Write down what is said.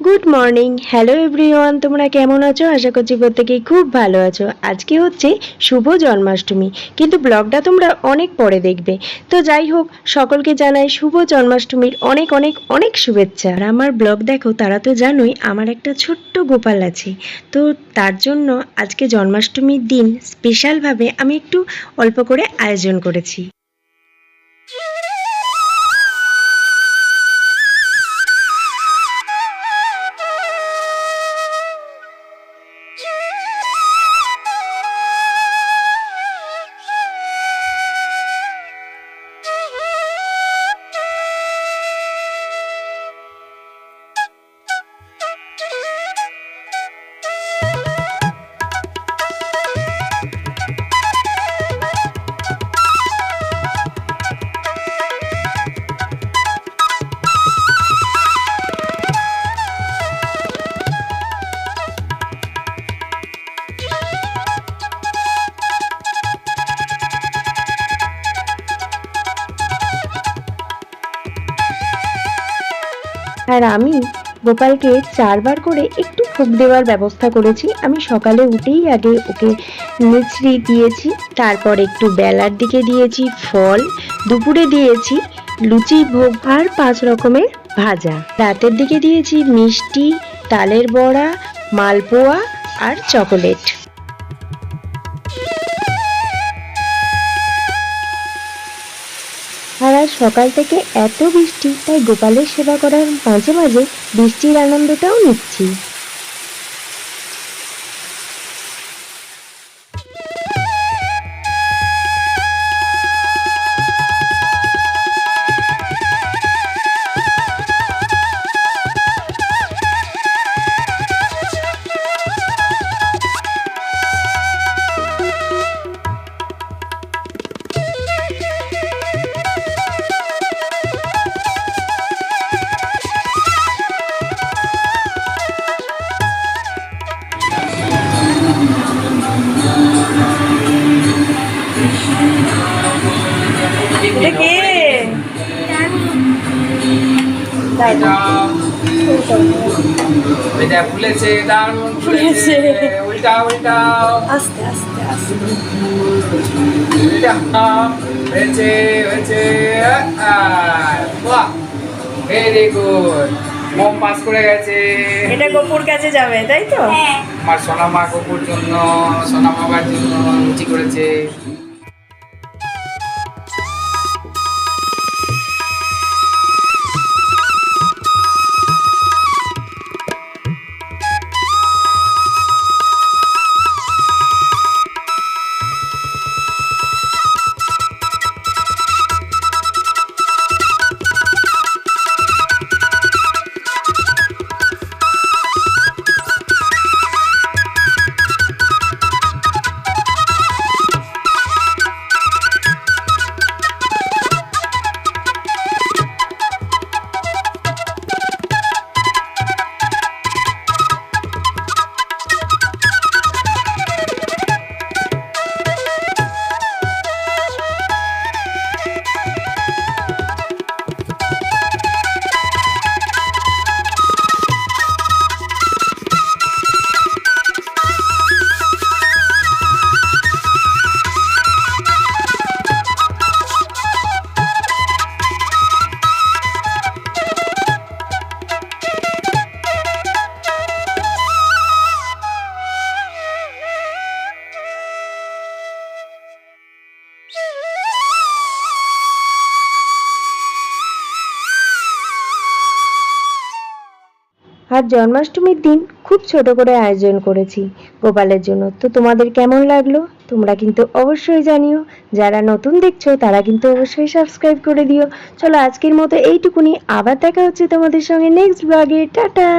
Good morning, hello everyone. তোমরা কেমন আছো? আশা করছি প্রত্যেকেই খুব ভালো আছো। আজকে হচ্ছে শুভ জন্মাষ্টমী, কিন্তু ব্লগটা তোমরা অনেক পরে দেখবে। তো যাই হোক, সকলকে জানাই শুভ জন্মাষ্টমীর অনেক অনেক অনেক শুভেচ্ছা। আর আমার ব্লগ দেখো তারা তো জানোই আমার একটা ছোট্ট গোপাল আছে। তো তার জন্য আজকে জন্মাষ্টমীর দিন স্পেশালভাবে আমি একটু অল্প করে আয়োজন করেছি। আর আমি গোপালকে 4বার করে একটু ফুঁক দেওয়ার ব্যবস্থা করেছি। আমি সকালে উঠেই আগে ওকে মিছরি দিয়েছি, তারপর একটু বেলার দিকে দিয়েছি ফল, দুপুরে দিয়েছি লুচি ভোগ আর 5 রকমের ভাজা, রাতের দিকে দিয়েছি মিষ্টি, তালের বড়া, মালপোয়া আর চকোলেট। আর আজ সকাল থেকে এত বৃষ্টি, তাই গোপালের সেবা করার মাঝে মাঝে বৃষ্টির আনন্দটাও নিচ্ছি। এটা কে? এটা ফুলেছে, দারুণ ফুলেছে। উল্টা উল্টা, আস্তে আস্তে আস্তে। এটা হয়েছে হয়েছে। বাহ, ভেরি গুড। মম পাস করে গেছে। এটা গোপুর কাছে যাবে, তাই তো? আমার সোনামা গোপুর জন্য, সোনা বাবার জন্য লুচি করেছে। আর জন্মাষ্টমীর দিন খুব ছোট করে আয়োজন করেছি গোপালের জন্য। তো তোমাদের কেমন লাগলো তোমরা কিন্তু অবশ্যই জানিও। যারা নতুন দেখছো তারা কিন্তু অবশ্যই সাবস্ক্রাইব করে দিও। চলো আজকের মতো এইটুকুনি, আবার দেখা হচ্ছে তোমাদের সঙ্গে নেক্সট ব্লগে। টাটা।